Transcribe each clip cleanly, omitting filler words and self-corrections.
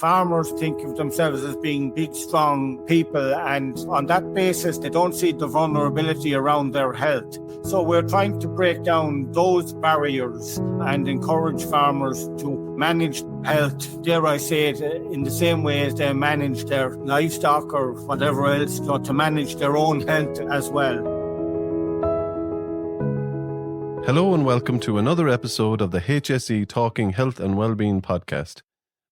farmers think of themselves as being big, strong people, and on that basis, they don't see the vulnerability around their health. So we're trying to break down those barriers and encourage farmers to manage health, dare I say it, in the same way as they manage their livestock or whatever else, so to manage their own health as well. Hello and welcome to another episode of the HSE Talking Health and Wellbeing podcast.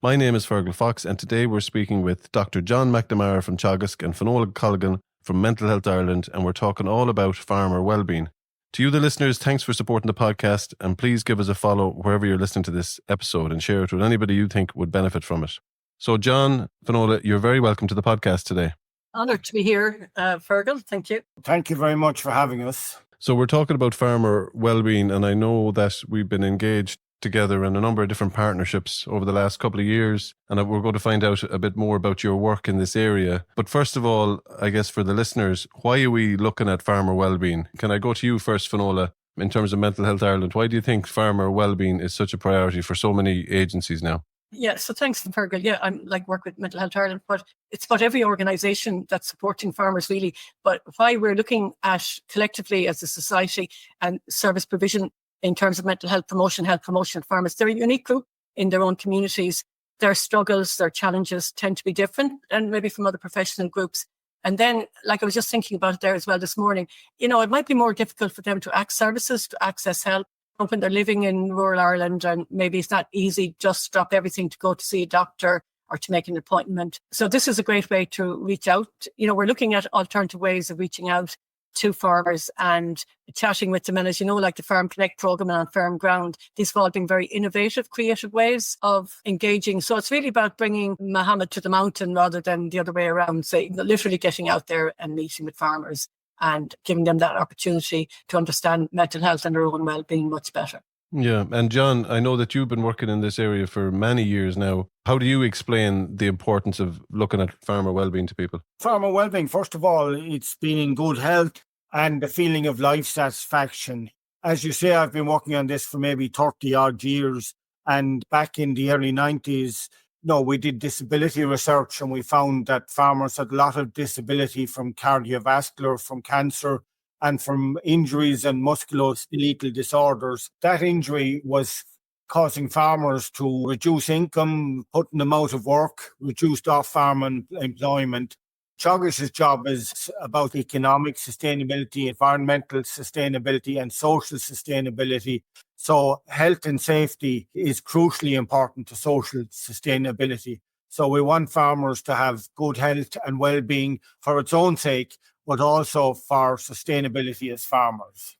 My name is Finola Colgan, and today we're speaking with Dr. John McNamara from Teagasc and Finola Colgan from Mental Health Ireland, and we're talking all about farmer wellbeing. To you, the listeners, thanks for supporting the podcast, and please give us a follow wherever you're listening to this episode and share it with anybody you think would benefit from it. So John, Finola, you're very welcome to the podcast today. Honoured to be here, Fergal. Thank you. Thank you very much for having us. So we're talking about farmer wellbeing, and I know that we've been engaged together in a number of different partnerships over the last couple of years, and we're going to find out a bit more about your work in this area. But first of all, I guess for the listeners, why are we looking at farmer wellbeing? Can I go to you first, Finola, in terms of Mental Health Ireland? Why do you think farmer wellbeing is such a priority for so many agencies now? Yeah, so thanks, Fergal. Yeah, I'm work with Mental Health Ireland, but it's about every organisation that's supporting farmers really. But why we're looking at collectively as a society and service provision in terms of mental health promotion of farmers, they're a unique group in their own communities. Their struggles, their challenges tend to be different and maybe from other professional groups. And then, like I was just thinking about it there as well this morning, it might be more difficult for them to access services, to access help when they're living in rural Ireland, and maybe it's not easy just to drop everything to go to see a doctor or to make an appointment. So this is a great way to reach out. We're looking at alternative ways of reaching out to farmers and chatting with them. And as you know, like the Farm Connect programme and on Firm Ground, these have all been very innovative, creative ways of engaging. So it's really about bringing Muhammad to the mountain rather than the other way around, say, literally getting out there and meeting with farmers and giving them that opportunity to understand mental health and their own well-being much better. Yeah, and John, I know that you've been working in this area for many years now. How do you explain the importance of looking at farmer wellbeing to people? Farmer wellbeing, first of all, it's being in good health and a feeling of life satisfaction. As you say, I've been working on this for maybe 30 odd years, and back in the early 90s, we did disability research, and we found that farmers had a lot of disability from cardiovascular, from cancer, and from injuries and musculoskeletal disorders. That injury was causing farmers to reduce income, putting them out of work, reduced off-farm employment. Teagasc's job is about economic sustainability, environmental sustainability, and social sustainability. So health and safety is crucially important to social sustainability. So we want farmers to have good health and well-being for its own sake, but also for sustainability as farmers.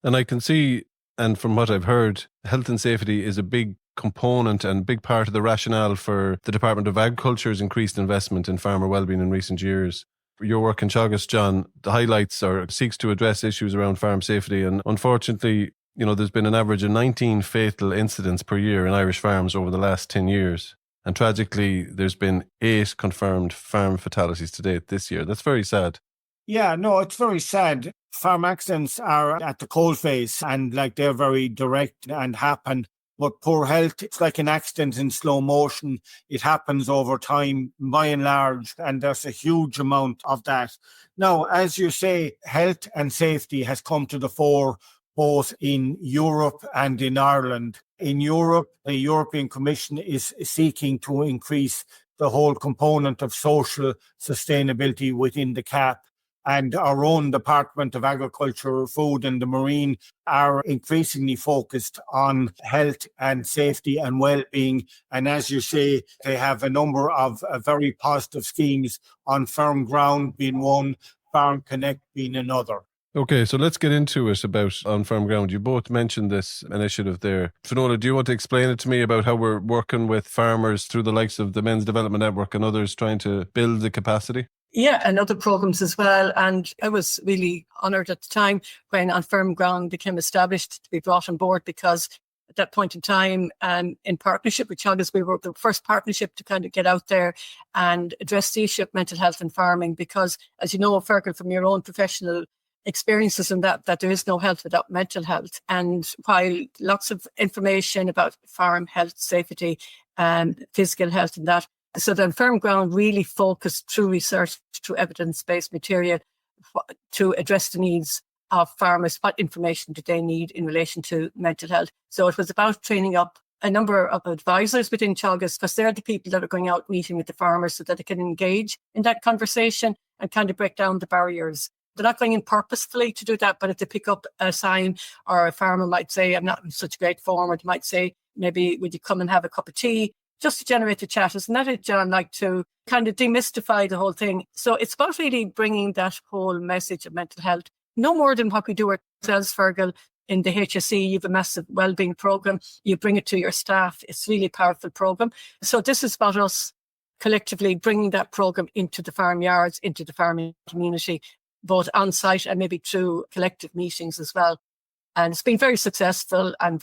And I can see, and from what I've heard, health and safety is a big component and big part of the rationale for the Department of Agriculture's increased investment in farmer wellbeing in recent years. Your work in Teagasc, John, highlights or seeks to address issues around farm safety, and unfortunately, there's been an average of 19 fatal incidents per year in Irish farms over the last 10 years. And tragically, there's been 8 confirmed farm fatalities to date this year. That's very sad. Yeah, no, it's very sad. Farm accidents are at the coalface and they're very direct and happen. But poor health, it's like an accident in slow motion. It happens over time, by and large, and there's a huge amount of that. Now, as you say, health and safety has come to the fore both in Europe and in Ireland. In Europe, the European Commission is seeking to increase the whole component of social sustainability within the CAP. And our own Department of Agriculture, Food and the Marine are increasingly focused on health and safety and well-being. And as you say, they have a number of very positive schemes, on Firm Ground being one, Farm Connect being another. Okay, so let's get into it about On Firm Ground. You both mentioned this initiative there. Finola, do you want to explain it to me about how we're working with farmers through the likes of the Men's Development Network and others trying to build the capacity? Yeah, and other programs as well. And I was really honoured at the time when On Firm Ground became established to be brought on board, because at that point in time, in partnership with Teagasc, we were the first partnership to kind of get out there and address the issue of mental health in farming. Because, as you know, Fergal, from your own professional experiences and that there is no health without mental health. And while lots of information about farm health, safety and physical health and that So then Firm Ground really focused through research, through evidence-based material to address the needs of farmers. What information do they need in relation to mental health? So it was about training up a number of advisors within Teagasc, because they're the people that are going out meeting with the farmers so that they can engage in that conversation and kind of break down the barriers. They're not going in purposefully to do that, but if they pick up a sign, or a farmer might say, I'm not in such great form, or they might say, maybe would you come and have a cup of tea, just to generate a chat. Isn't that it, John? Like to kind of demystify the whole thing. So it's about really bringing that whole message of mental health, no more than what we do ourselves, Fergal. In the HSE, you have a massive wellbeing program. You bring it to your staff. It's really a powerful program. So this is about us collectively bringing that program into the farmyards, into the farming community, both on site and maybe through collective meetings as well. And it's been very successful and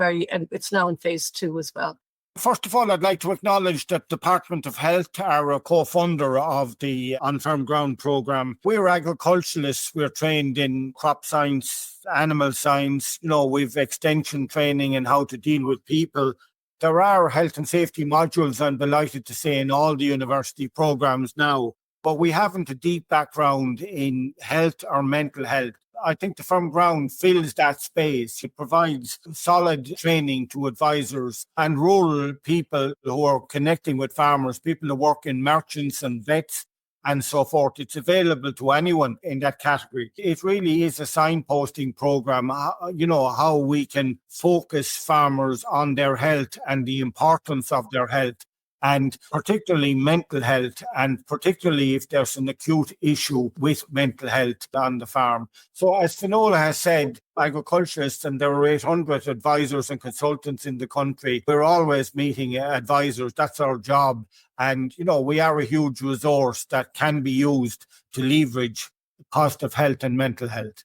it's now in phase 2 as well. First of all, I'd like to acknowledge that Department of Health are a co-funder of the On Firm Ground programme. We're agriculturalists. We're trained in crop science, animal science. We've extension training in how to deal with people. There are health and safety modules, I'm delighted to say, in all the university programmes now. But we haven't a deep background in health or mental health. I think the Firm Ground fills that space. It provides solid training to advisors and rural people who are connecting with farmers, people who work in merchants and vets and so forth. It's available to anyone in that category. It really is a signposting program, how we can focus farmers on their health and the importance of their health, and particularly mental health, and particularly if there's an acute issue with mental health on the farm. So as Finola has said, agriculturists, and there are 800 advisors and consultants in the country, we're always meeting advisors. That's our job. And, we are a huge resource that can be used to leverage the cost of health and mental health.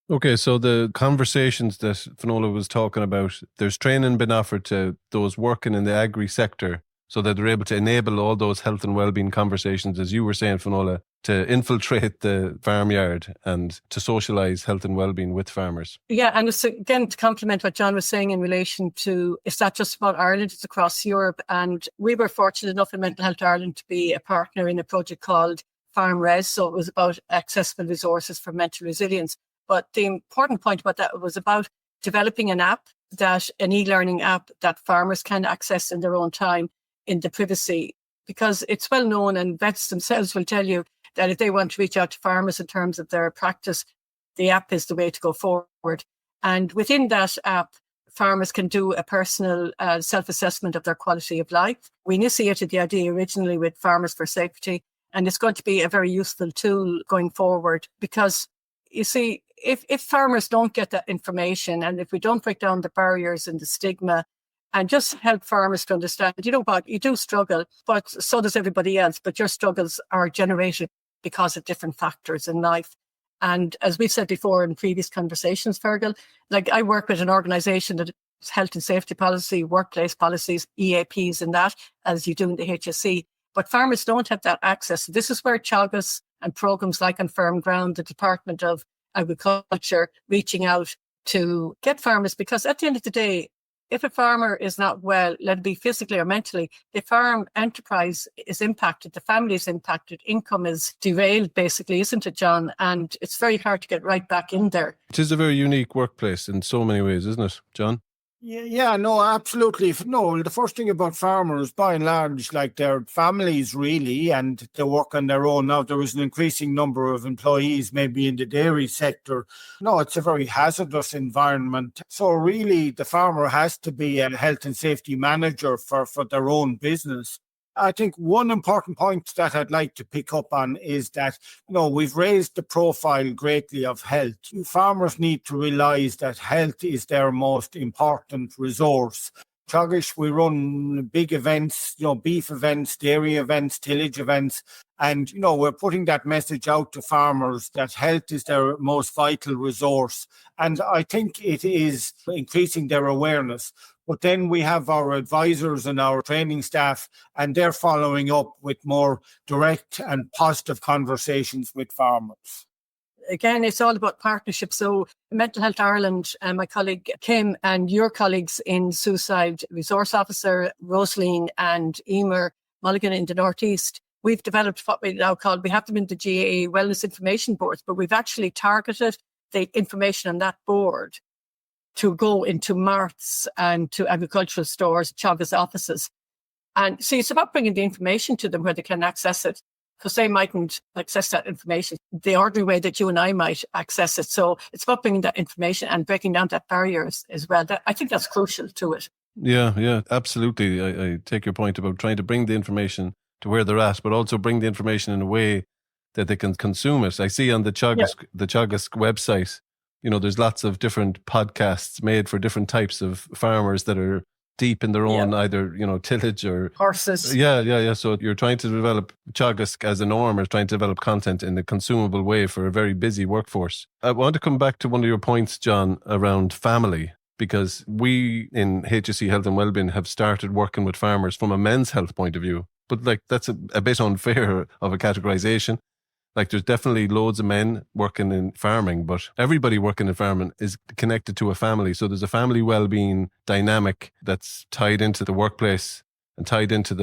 Okay, so the conversations that Finola was talking about, there's training been offered to those working in the agri sector, so that they're able to enable all those health and wellbeing conversations, as you were saying, Finola, to infiltrate the farmyard and to socialise health and wellbeing with farmers. Yeah, and it's, again, to complement what John was saying in relation to, it's not just about Ireland, it's across Europe. And we were fortunate enough in Mental Health Ireland to be a partner in a project called Farm Res. So it was about accessible resources for mental resilience. But the important point about that was about developing an e-learning app that farmers can access in their own time, in the privacy, because it's well known, and vets themselves will tell you that if they want to reach out to farmers in terms of their practice, the app is the way to go forward. And within that app, farmers can do a personal self-assessment of their quality of life. We initiated the idea originally with Farmers for Safety, and it's going to be a very useful tool going forward, because you see, if farmers don't get that information, and if we don't break down the barriers and the stigma, and just help farmers to understand, you do struggle, but so does everybody else. But your struggles are generated because of different factors in life. And as we've said before in previous conversations, Fergal, like I work with an organisation that has health and safety policy, workplace policies, EAPs and that, as you do in the HSE. But farmers don't have that access. This is where Teagasc and programmes like On Firm Ground, the Department of Agriculture, reaching out to get farmers, because at the end of the day, if a farmer is not well, let it be physically or mentally, the farm enterprise is impacted, the family is impacted, income is derailed, basically, isn't it, John? And it's very hard to get right back in there. It is a very unique workplace in so many ways, isn't it, John? Yeah, no, absolutely. No, the first thing about farmers, by and large, like their families really, and they work on their own. Now, there is an increasing number of employees, maybe in the dairy sector. No, it's a very hazardous environment. So really, the farmer has to be a health and safety manager for their own business. I think one important point that I'd like to pick up on is that, we've raised the profile greatly of health. Farmers need to realise that health is their most important resource. Teagasc, we run big events, beef events, dairy events, tillage events, and, we're putting that message out to farmers that health is their most vital resource. And I think it is increasing their awareness. But then we have our advisors and our training staff, and they're following up with more direct and positive conversations with farmers. Again, it's all about partnership. So Mental Health Ireland, my colleague Kim, and your colleagues in Suicide Resource Officer, Rosaline and Emer, Mulligan in the Northeast, we've developed what we now call, we have them in the GAA Wellness Information Boards, but we've actually targeted the information on that board to go into marts and to agricultural stores, Teagasc offices. And see, it's about bringing the information to them where they can access it, because they mightn't access that information the ordinary way that you and I might access it. So it's about bringing that information and breaking down that barrier as well. I think that's crucial to it. Yeah, absolutely. I take your point about trying to bring the information to where they're at, but also bring the information in a way that they can consume it. I see on the Teagasc website, there's lots of different podcasts made for different types of farmers that are deep in their own either, tillage or horses. Yeah. So you're trying to develop Teagasc as a norm, or trying to develop content in a consumable way for a very busy workforce. I want to come back to one of your points, John, around family, because we in HSE Health and Wellbeing have started working with farmers from a men's health point of view. But that's a bit unfair of a categorization. There's definitely loads of men working in farming, but everybody working in farming is connected to a family. So there's a family well-being dynamic that's tied into the workplace and tied into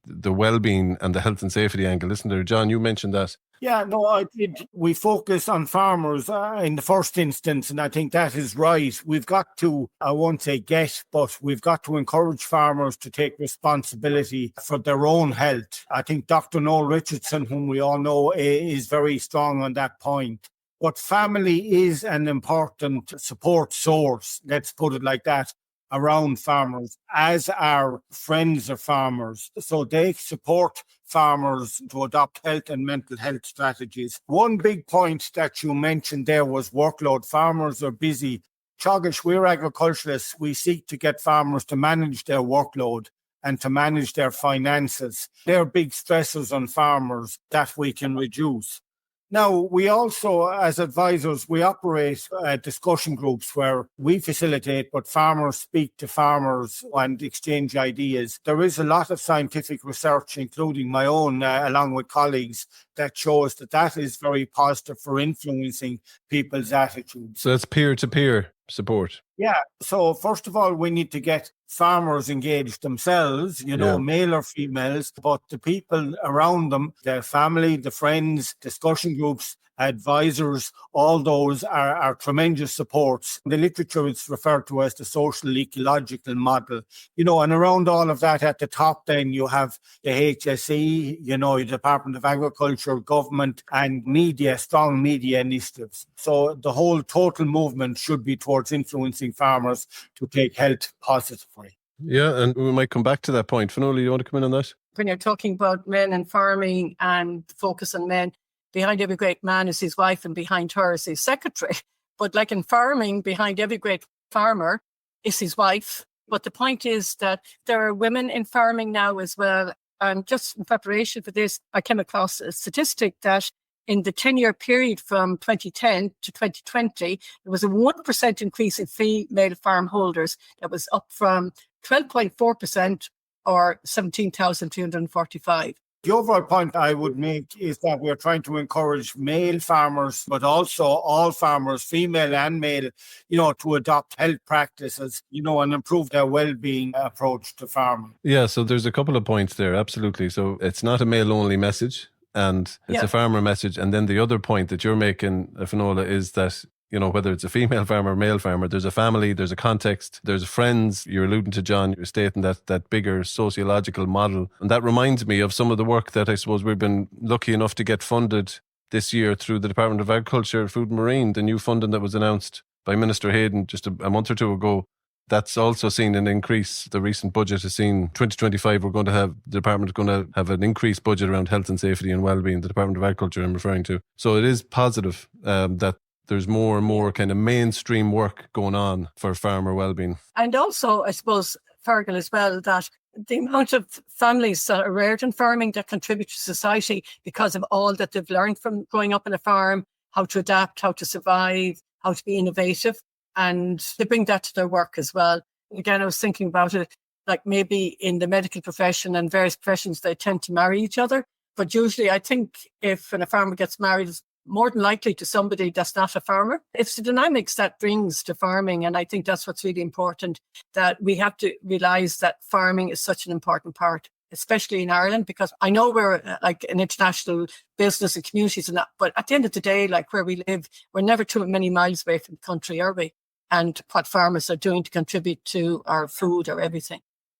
the well-being and the health and safety angle. Isn't there? John, you mentioned that. Yeah, no, I did. We focus on farmers in the first instance, and I think that is right. We've got to, I won't say but we've got to encourage farmers to take responsibility for their own health. I think Dr. Noel Richardson, whom we all know, is very strong on that point. But family is an important support source, let's put it like that, around farmers, as are friends of farmers. So they support farmers to adopt health and mental health strategies. One big point that you mentioned there was workload. Farmers are busy. Teagasc, we're agriculturalists. We seek to get farmers to manage their workload and to manage their finances. They're big stressors on farmers that we can reduce. Now, we also, as advisors, we operate discussion groups where we facilitate, but farmers speak to farmers and exchange ideas. There is a lot of scientific research, including my own, along with colleagues, that shows that is very positive for influencing people's attitudes. So that's peer-to-peer support. Yeah. So first of all, we need to get farmers engaged themselves, male or females, but the people around them, their family, the friends, discussion groups, advisors, all those are tremendous supports. In the literature, it's referred to as the social ecological model, and around all of that at the top, then you have the HSE, the Department of Agriculture, government, and media, strong media initiatives. So the whole total movement should be towards influencing farmers to take health positively. Yeah, and we might come back to that point. Finola, you want to come in on that? When you're talking about men and farming and focus on men, behind every great man is his wife and behind her is his secretary. But like in farming, behind every great farmer is his wife. But the point is that there are women in farming now as well. And just in preparation for this, I came across a statistic that in the 10-year period from 2010 to 2020, there was a 1% increase in female farm holders. That was up from 12.4% or 17,345. The overall point I would make is that we're trying to encourage male farmers, but also all farmers, female and male, to adopt health practices, and improve their well-being approach to farming. Yeah, so there's a couple of points there, absolutely. So it's not a male-only message, and it's a farmer message. And then the other point that you're making, Finola, is that whether it's a female farmer or male farmer, there's a family, there's a context, there's friends. You're alluding to, John, you're stating that bigger sociological model. And that reminds me of some of the work that I suppose we've been lucky enough to get funded this year through the Department of Agriculture, Food and Marine, the new funding that was announced by Minister Hayden just a month or two ago. That's also seen an increase. The recent budget has seen 2025, the department is going to have an increased budget around health and safety and wellbeing, the Department of Agriculture I'm referring to. So it is positive that there's more and more kind of mainstream work going on for farmer wellbeing. And also, I suppose, Fergal, as well, that the amount of families that are reared in farming that contribute to society because of all that they've learned from growing up in a farm, how to adapt, how to survive, how to be innovative, and they bring that to their work as well. Again, I was thinking about it, like maybe in the medical profession and various professions, they tend to marry each other. But usually I think when a farmer gets married, it's more than likely to somebody that's not a farmer. It's the dynamics that brings to farming. And I think that's what's really important, that we have to realise that farming is such an important part especially in Ireland, because I know we're like an international business and communities and that, but at the end of the day, like where we live, we're never too many miles away from the country, are we? And what farmers are doing to contribute to our food or everything.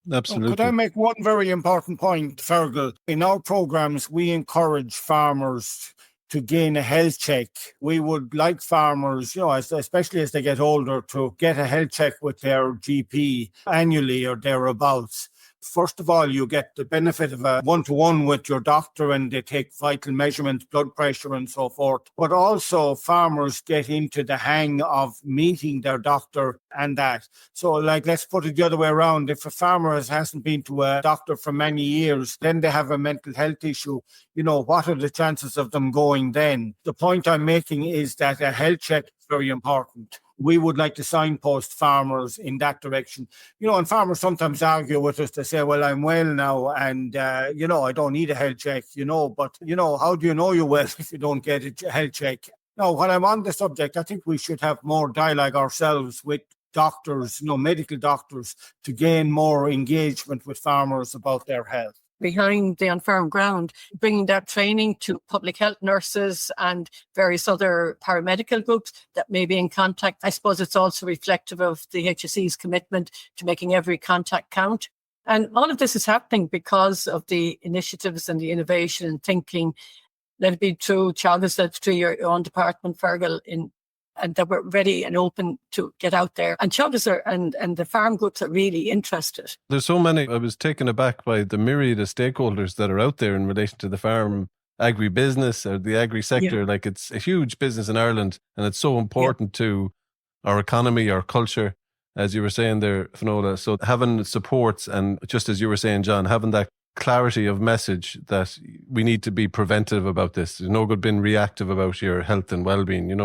Absolutely. Could I make one very important point, Fergal? In our programs, we encourage farmers to gain a health check. We would like farmers, especially as they get older, to get a health check with their GP annually or thereabouts. First of all, you get the benefit of a one-to-one with your doctor, and they take vital measurements, blood pressure and so forth. But also farmers get into the hang of meeting their doctor and that. So let's put it the other way around. If a farmer hasn't been to a doctor for many years, then they have a mental health issue. What are the chances of them going then? The point I'm making is that a health check is very important. We would like to signpost farmers in that direction. And farmers sometimes argue with us. They say, well, I'm well now and, I don't need a health check, but, how do you know you're well if you don't get a health check? Now, when I'm on the subject, I think we should have more dialogue ourselves with doctors, medical doctors, to gain more engagement with farmers about their health. Behind the on-farm ground, bringing that training to public health nurses and various other paramedical groups that may be in contact. I suppose it's also reflective of the HSE's commitment to making every contact count. And all of this is happening because of the initiatives and the innovation and thinking, let it be through Teagasc, let it through your own department, Fergal, and that we're ready and open to get out there. And Teagasc and the farm groups are really interested. There's so many. I was taken aback by the myriad of stakeholders that are out there in relation to the farm agribusiness or the agri sector. Yeah. It's a huge business in Ireland, and it's so important to our economy, our culture, as you were saying there, Finola. So having supports, and just as you were saying, John, having that clarity of message that we need to be preventive about this. There's no good being reactive about your health and well-being,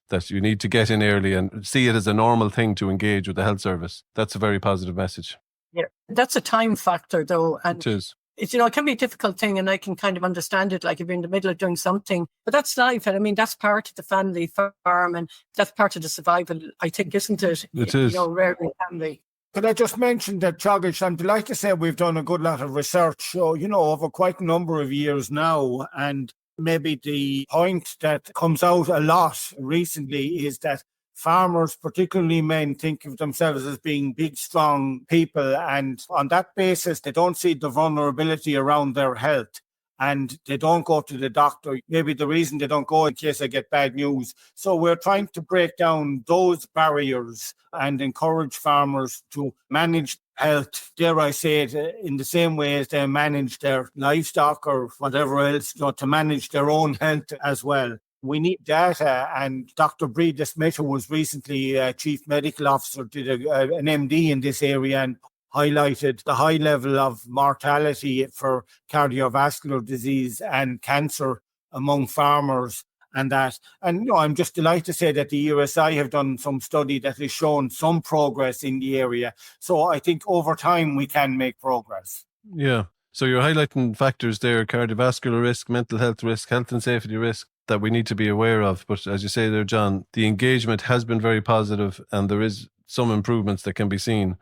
that you need to get in early and see it as a normal thing to engage with the health service. That's a very positive message. Yeah, that's a time factor though. And it is. It can be a difficult thing, and I can kind of understand it, like if you're in the middle of doing something, but that's life. And I mean, that's part of the family farm, and that's part of the survival, I think, isn't it? It is. Rarely can be. Could I just mention that, Teagasc, I'm delighted to say we've done a good lot of research, over quite a number of years now. And maybe the point that comes out a lot recently is that farmers, particularly men, think of themselves as being big, strong people. And on that basis, they don't see the vulnerability around their health. And they don't go to the doctor. Maybe the reason they don't go in case they get bad news. So we're trying to break down those barriers and encourage farmers to manage health, dare I say it, in the same way as they manage their livestock or whatever else, to manage their own health as well. We need data, and Dr. Breda Smith, who was recently Chief Medical Officer, did an MD in this area and highlighted the high level of mortality for cardiovascular disease and cancer among farmers and that. And I'm just delighted to say that the USI have done some study that has shown some progress in the area. So I think over time we can make progress. Yeah. So you're highlighting factors there: cardiovascular risk, mental health risk, health and safety risk, that we need to be aware of. But as you say there, John, the engagement has been very positive and there is some improvements that can be seen.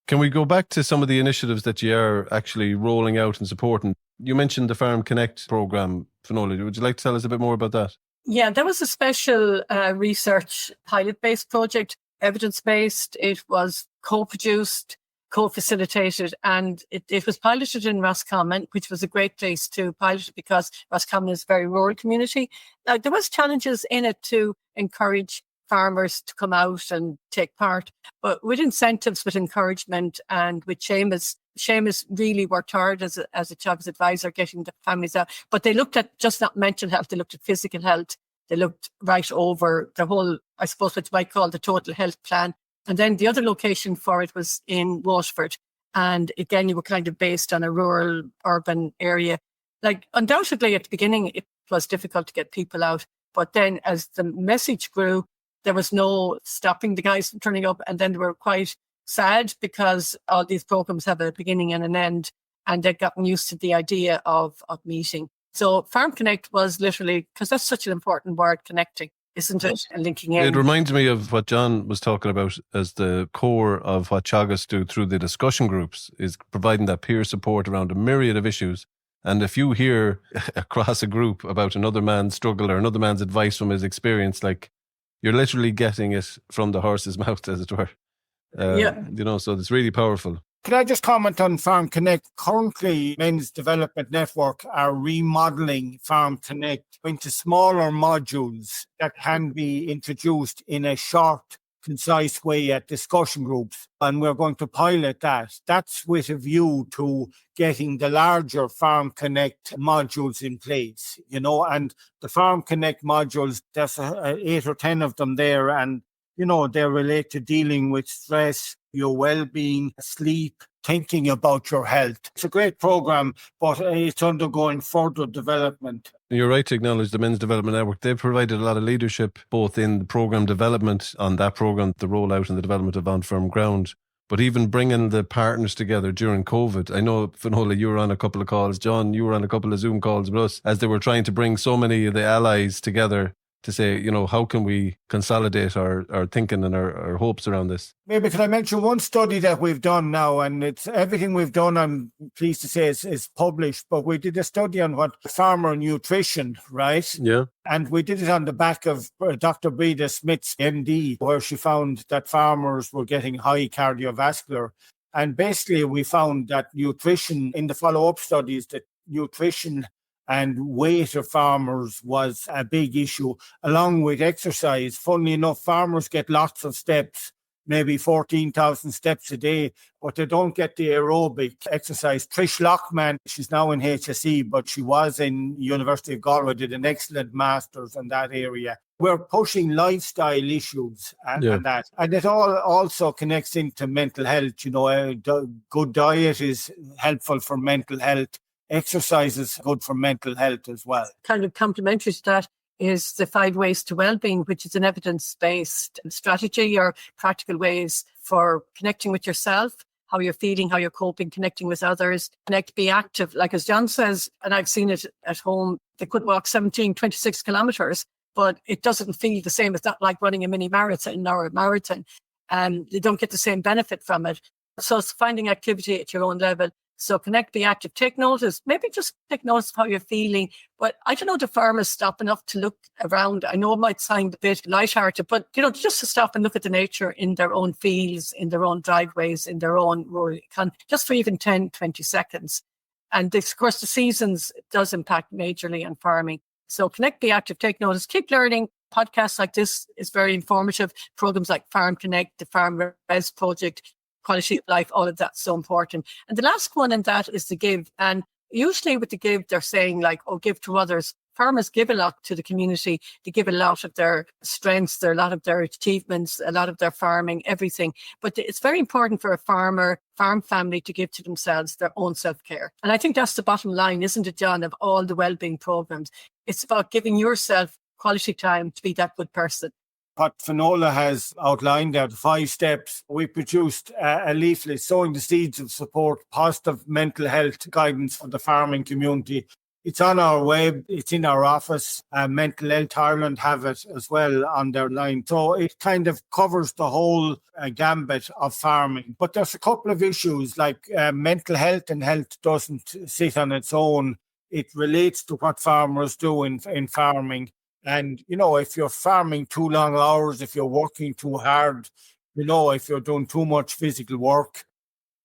Can we go back to some of the initiatives that you are actually rolling out and supporting? You mentioned the Farm Connect program, Finola. Would you like to tell us a bit more about that? Yeah, that was a special research pilot-based project, evidence-based. It was co-produced, co-facilitated, and it was piloted in Roscommon, which was a great place to pilot it because Roscommon is a very rural community. Now, there was challenges in it to encourage farmers to come out and take part, but with incentives, with encouragement, and with Seamus really worked hard as a Teagasc advisor getting the families out. But they looked at just not mental health, they looked at physical health. They looked right over the whole, I suppose what you might call the total health plan. And then the other location for it was in Waterford. And again, you were kind of based on a rural urban area. Like undoubtedly at the beginning, it was difficult to get people out. But then as the message grew, there was no stopping the guys from turning up. And then they were quite sad because all these programs have a beginning and an end, and they'd gotten used to the idea of meeting. So Farm Connect was literally, because that's such an important word, connecting. isn't it? And linking in. It reminds me of what John was talking about as the core of what Teagasc do through the discussion groups, is providing that peer support around a myriad of issues. And if you hear across a group about another man's struggle or another man's advice from his experience, like, you're literally getting it from the horse's mouth, as it were. So it's really powerful. Can I just comment on Farm Connect? Currently, Men's Development Network are remodeling Farm Connect into smaller modules that can be introduced in a short, concise way at discussion groups. And we're going to pilot that. That's with a view to getting the larger Farm Connect modules in place, and the Farm Connect modules, there's 8 or 10 of them there. And, they relate to dealing with stress, your well-being, sleep, thinking about your health. It's a great program, but it's undergoing further development. You're right to acknowledge the Men's Development Network. They've provided a lot of leadership, both in the program development on that program, the rollout and the development of On Firm Ground, but even bringing the partners together during COVID. I know, Finola, you were on a couple of calls. John, you were on a couple of Zoom calls with us as they were trying to bring so many of the allies together to say, how can we consolidate our thinking and our hopes around this? Maybe can I mention one study that we've done now, and it's everything we've done, I'm pleased to say, is published, but we did a study on what farmer nutrition, right? Yeah. And we did it on the back of Dr. Breda Smith's MD, where she found that farmers were getting high cardiovascular. And basically we found that nutrition, in the follow-up studies, that nutrition and weight of farmers was a big issue, along with exercise. Funnily enough, farmers get lots of steps, maybe 14,000 steps a day, but they don't get the aerobic exercise. Trish Lockman, she's now in HSE, but she was in University of Galway, did an excellent master's in that area. We're pushing lifestyle issues and that. And it all also connects into mental health. Good diet is helpful for mental health. Exercise is good for mental health as well. Kind of complementary to that is the 5 ways to wellbeing, which is an evidence-based strategy or practical ways for connecting with yourself, how you're feeling, how you're coping, connecting with others. Connect, be active. Like as John says, and I've seen it at home, they could walk 26 kilometres, but it doesn't feel the same. It's not like running a mini marathon or a marathon. And they don't get the same benefit from it. So it's finding activity at your own level. So connect, be active, take notice, maybe just take notice of how you're feeling. But I don't know, the farmers stop enough to look around. I know it might sound a bit lighthearted, but, just to stop and look at the nature in their own fields, in their own driveways, in their own rural just for even 10, 20 seconds. And of course, the seasons does impact majorly on farming. So connect, be active, take notice, keep learning. Podcasts like this is very informative. Programs like Farm Connect, the Farm Res Project, quality of life, all of that's so important. And the last one in that is the give. And usually with the give, they're saying like, give to others. Farmers give a lot to the community. They give a lot of their strengths, a lot of their achievements, a lot of their farming, everything. But it's very important for a farm family to give to themselves their own self-care. And I think that's the bottom line, isn't it, John, of all the wellbeing programs? It's about giving yourself quality time to be that good person. What Finola has outlined there, the 5 steps, we produced a leaflet, Sowing the Seeds of Support, Positive Mental Health Guidance for the Farming Community. It's on our web, it's in our office. Mental Health Ireland have it as well on their line. So it kind of covers the whole gambit of farming. But there's a couple of issues like mental health, and health doesn't sit on its own. It relates to what farmers do in farming. And, if you're farming too long hours, if you're working too hard, if you're doing too much physical work,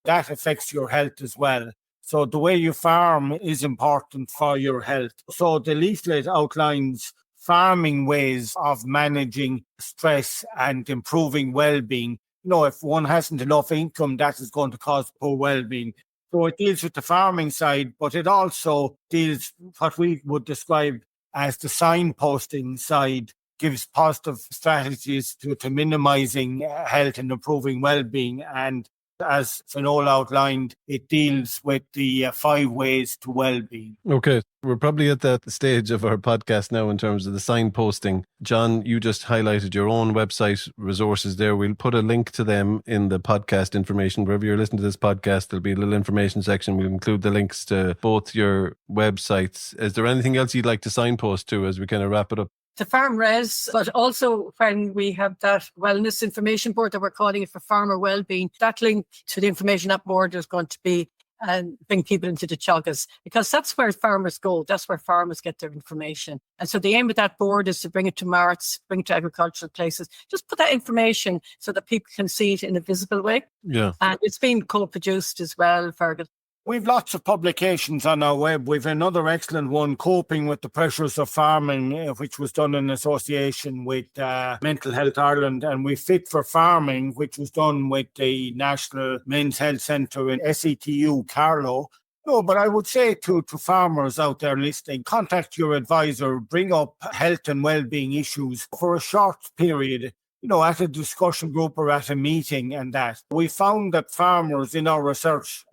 that affects your health as well. So the way you farm is important for your health. So the leaflet outlines farming ways of managing stress and improving well-being. If one hasn't enough income, that is going to cause poor well-being. So it deals with the farming side, but it also deals what we would describe as the signposting side, gives positive strategies to minimising health and improving well-being. And as Finola outlined, it deals with the 5 ways to well-being. Okay, we're probably at that stage of our podcast now in terms of the signposting. John, you just highlighted your own website resources there. We'll put a link to them in the podcast information. Wherever you're listening to this podcast, there'll be a little information section. We'll include the links to both your websites. Is there anything else you'd like to signpost to as we kind of wrap it up? the Farm Res, but also when we have that wellness information board that we're calling it for Farmer Wellbeing, that link to the information that board is going to be and bring people into the Teagasc, because that's where farmers go. That's where farmers get their information. And so the aim of that board is to bring it to marts, bring it to agricultural places, just put that information so that people can see it in a visible way. Yeah. And it's been co-produced as well, Fergal. We've lots of publications on our web. We've another excellent one, Coping with the Pressures of Farming, which was done in association with Mental Health Ireland, and we Fit for Farming, which was done with the National Men's Health Centre in SETU, Carlow. No, but I would say to farmers out there listening, contact your advisor, bring up health and well-being issues for a short period, at a discussion group or at a meeting and that. We found that farmers, in our research,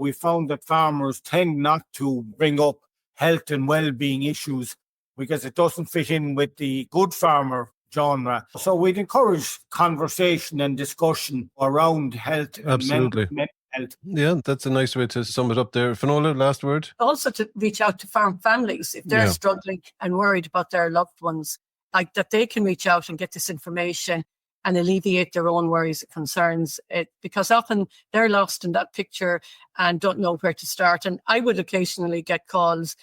tend not to bring up health and well-being issues because it doesn't fit in with the good farmer genre. So we'd encourage conversation and discussion around health. Absolutely. And mental health. Yeah, that's a nice way to sum it up there. Finola, last word? Also to reach out to farm families if they're struggling and worried about their loved ones, like that they can reach out and get this information and alleviate their own worries and concerns, because often they're lost in that picture and don't know where to start. And I would occasionally get calls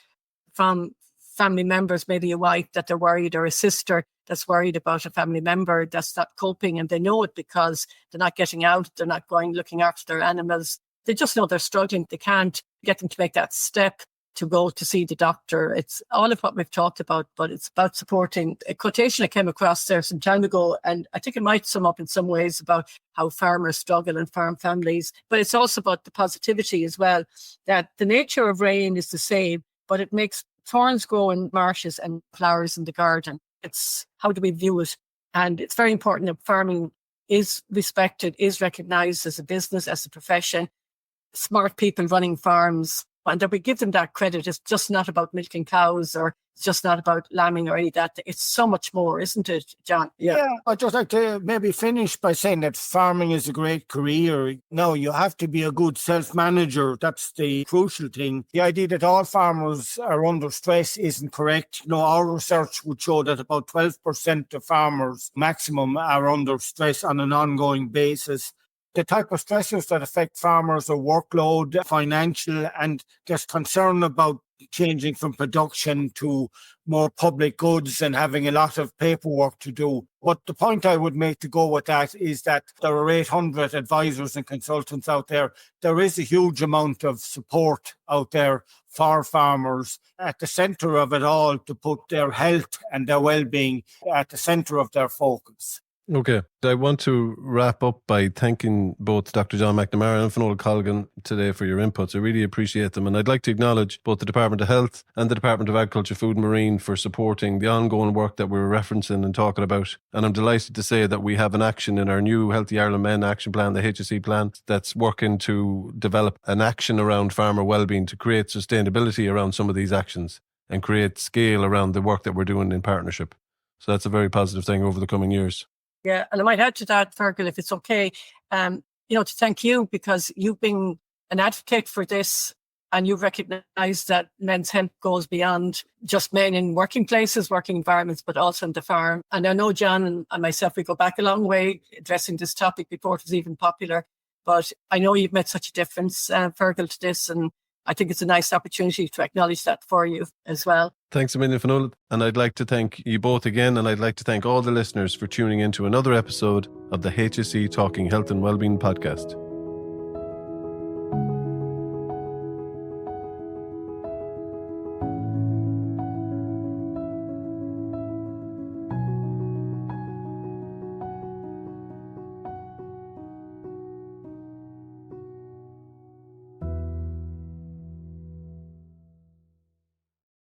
from family members, maybe a wife that they're worried, or a sister that's worried about a family member that's not coping, and they know it because they're not getting out, they're not going looking after their animals. They just know they're struggling. They can't get them to make that step to go to see the doctor. It's all of what we've talked about, but it's about supporting. A quotation I came across there some time ago, and I think it might sum up in some ways about how farmers struggle and farm families, but it's also about the positivity as well, that the nature of rain is the same, but it makes thorns grow in marshes and flowers in the garden. It's how do we view it? And it's very important that farming is respected, is recognised as a business, as a profession. Smart people running farms, and that we give them that credit. It's just not about milking cows, or it's just not about lambing or any of that. It's so much more, isn't it, John? Yeah, I'd just like to maybe finish by saying that farming is a great career. No, you have to be a good self-manager. That's the crucial thing. The idea that all farmers are under stress isn't correct. Our research would show that about 12% of farmers maximum are under stress on an ongoing basis. The type of stressors that affect farmers are workload, financial, and there's concern about changing from production to more public goods and having a lot of paperwork to do. But the point I would make to go with that is that there are 800 advisors and consultants out there. There is a huge amount of support out there for farmers at the centre of it all, to put their health and their well-being at the centre of their focus. Okay. I want to wrap up by thanking both Dr. John McNamara and Finola Colgan today for your inputs. I really appreciate them. And I'd like to acknowledge both the Department of Health and the Department of Agriculture, Food and Marine for supporting the ongoing work that we're referencing and talking about. And I'm delighted to say that we have an action in our new Healthy Ireland Men Action Plan, the HSE plan, that's working to develop an action around farmer wellbeing to create sustainability around some of these actions and create scale around the work that we're doing in partnership. So that's a very positive thing over the coming years. Yeah, and I might add to that, Fergal, if it's okay, to thank you, because you've been an advocate for this, and you've recognised that men's health goes beyond just men in working places, working environments, but also in the farm. And I know John and myself, we go back a long way addressing this topic before it was even popular. But I know you've made such a difference, Fergal, to this, and I think it's a nice opportunity to acknowledge that for you as well. Thanks a million, Finola. And I'd like to thank you both again, and I'd like to thank all the listeners for tuning in to another episode of the HSE Talking Health and Wellbeing podcast.